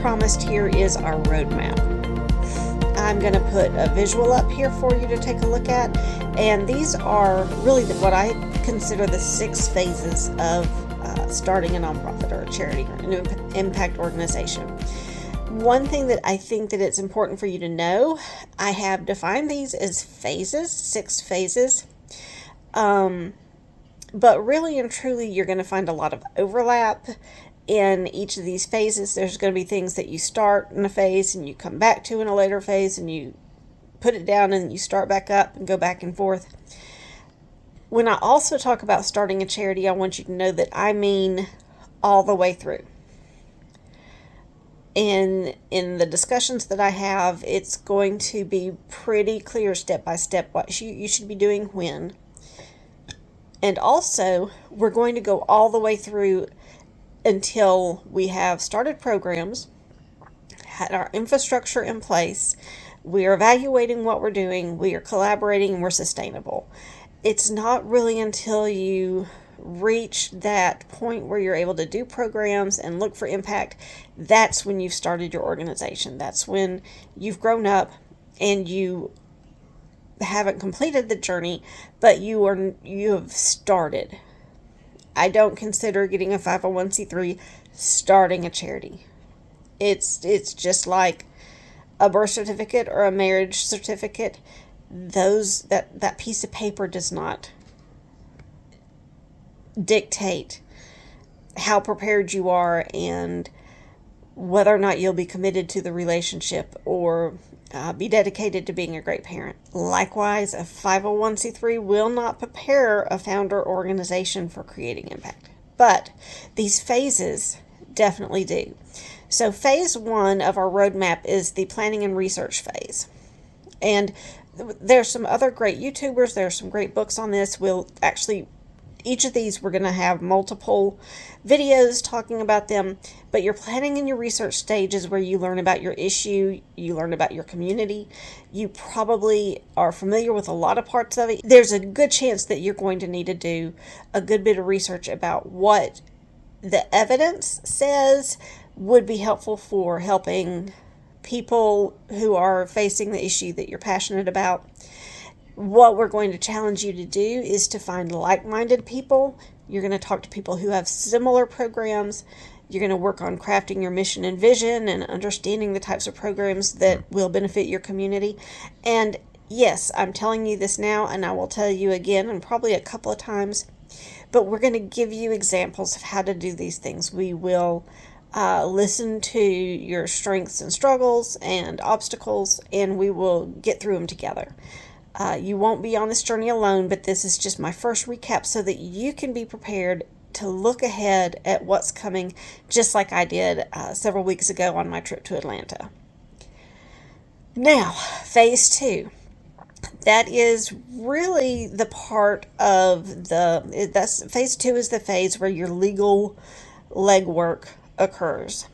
promised, here is our roadmap. I'm going to put a visual up here for you to take a look at, and these are really what I consider the 6 phases of starting a nonprofit or a charity or an impact organization. One thing that I think that it's important for you to know, I have defined these as phases, 6 phases, but really and truly you're going to find a lot of overlap in each of these phases. There's going to be things that you start in a phase and you come back to in a later phase, and you put it down and you start back up and go back and forth. When I also talk about starting a charity, I want you to know that I mean all the way through. In the discussions that I have, it's going to be pretty clear step by step what you should be doing when. And also, we're going to go all the way through until we have started programs, had our infrastructure in place, we are evaluating what we're doing, we are collaborating, and we're sustainable. It's not really until you reach that point where you're able to do programs and look for impact, that's when you've started your organization. That's when you've grown up and you haven't completed the journey, but you have started. I don't consider getting a 501c3 starting a charity. It's just like a birth certificate or a marriage certificate. That piece of paper does not dictate how prepared you are and whether or not you'll be committed to the relationship or be dedicated to being a great parent. Likewise, a 501c3 will not prepare a founder organization for creating impact, but these phases definitely do. So phase 1 of our roadmap is the planning and research phase. And there's some other great YouTubers, there's some great books on this. Each of these, we're going to have multiple videos talking about them, but your planning and your research stage is where you learn about your issue, you learn about your community. You probably are familiar with a lot of parts of it. There's a good chance that you're going to need to do a good bit of research about what the evidence says would be helpful for helping people who are facing the issue that you're passionate about. What we're going to challenge you to do is to find like-minded people. You're going to talk to people who have similar programs. You're going to work on crafting your mission and vision and understanding the types of programs that will benefit your community. And yes, I'm telling you this now, and I will tell you again, and probably a couple of times, but we're going to give you examples of how to do these things. We will listen to your strengths and struggles and obstacles, and we will get through them together. You won't be on this journey alone, but this is just my first recap so that you can be prepared to look ahead at what's coming, just like I did several weeks ago on my trip to Atlanta. Now, phase 2. That is really the part of phase 2 is the phase where your legal legwork occurs.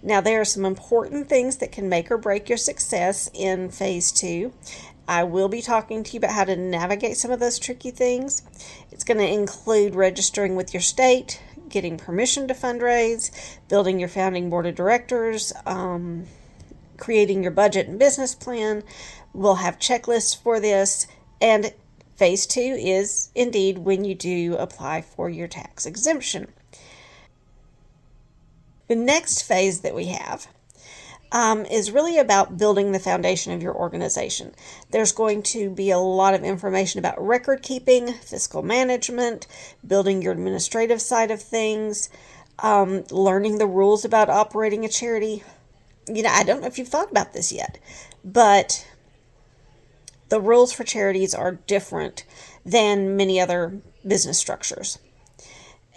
Now, there are some important things that can make or break your success in phase 2. I will be talking to you about how to navigate some of those tricky things. It's going to include registering with your state, getting permission to fundraise, building your founding board of directors, creating your budget and business plan. We'll have checklists for this. And phase 2 is indeed when you do apply for your tax exemption. The next phase that we have is really about building the foundation of your organization. There's going to be a lot of information about record keeping, fiscal management, building your administrative side of things, learning the rules about operating a charity. I don't know if you've thought about this yet, but the rules for charities are different than many other business structures.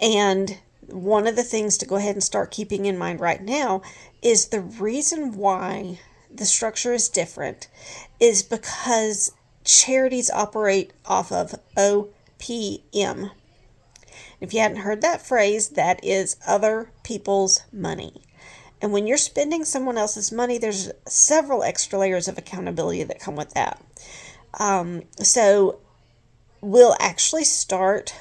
And one of the things to go ahead and start keeping in mind right now is the reason why the structure is different is because charities operate off of OPM. If you hadn't heard that phrase, that is other people's money. And when you're spending someone else's money, there's several extra layers of accountability that come with that. So we'll actually start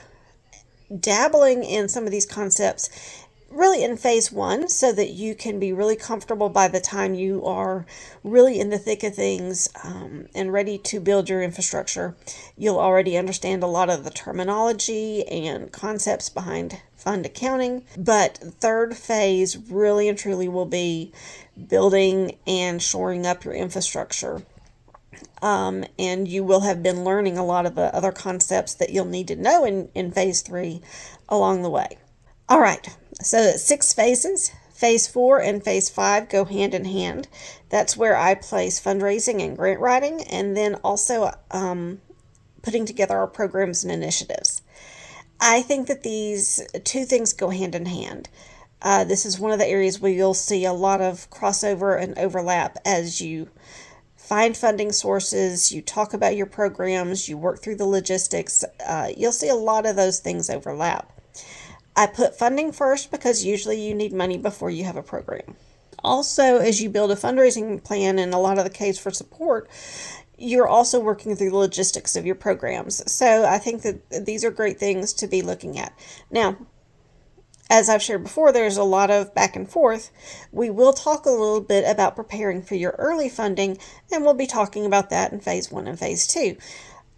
dabbling in some of these concepts really in phase one, so that you can be really comfortable by the time you are really in the thick of things, and ready to build your infrastructure. You'll already understand a lot of the terminology and concepts behind fund accounting. But third phase really and truly will be building and shoring up your infrastructure. And you will have been learning a lot of the other concepts that you'll need to know in phase three along the way. All right, so 6 phases. Phase 4 and phase 5 go hand in hand. That's where I place fundraising and grant writing, and then also putting together our programs and initiatives. I think that these 2 things go hand in hand. This is one of the areas where you'll see a lot of crossover and overlap as you find funding sources, you talk about your programs, you work through the logistics. You'll see a lot of those things overlap. I put funding first because usually you need money before you have a program. Also, as you build a fundraising plan, and a lot of the case for support, you're also working through the logistics of your programs. So I think that these are great things to be looking at. Now, as I've shared before, there's a lot of back and forth. We will talk a little bit about preparing for your early funding, and we'll be talking about that in phase 1 and phase 2.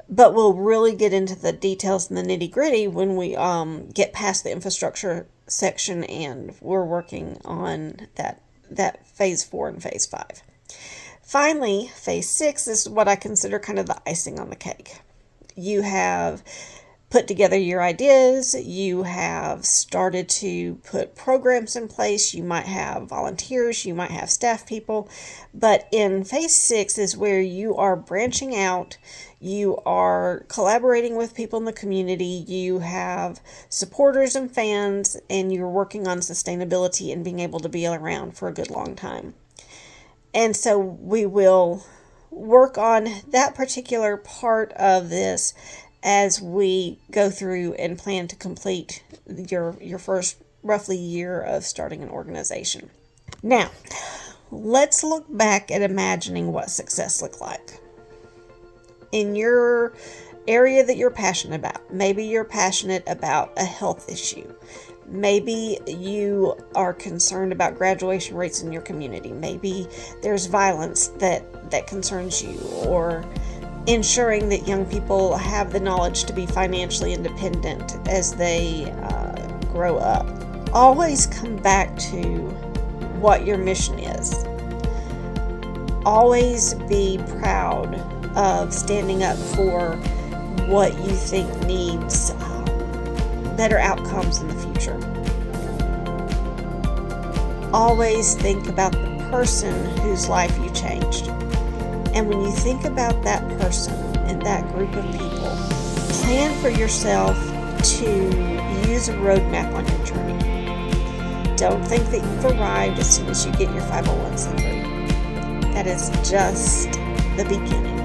But we'll really get into the details and the nitty-gritty when we get past the infrastructure section, and we're working on that phase 4 and phase 5. Finally, phase 6 is what I consider kind of the icing on the cake. You have put together your ideas, you have started to put programs in place, you might have volunteers, you might have staff people, but in phase 6 is where you are branching out, you are collaborating with people in the community, you have supporters and fans, and you're working on sustainability and being able to be around for a good long time. And so we will work on that particular part of this as we go through and plan to complete your first roughly year of starting an organization. Now, let's look back at imagining what success looked like. In your area that you're passionate about, maybe you're passionate about a health issue. Maybe you are concerned about graduation rates in your community. Maybe there's violence that concerns you, or ensuring that young people have the knowledge to be financially independent as they grow up. Always come back to what your mission is. Always be proud of standing up for what you think needs better outcomes in the future. Always think about the person whose life you changed. And when you think about that person and that group of people, plan for yourself to use a roadmap on your journey. Don't think that you've arrived as soon as you get your 501c3. That is just the beginning.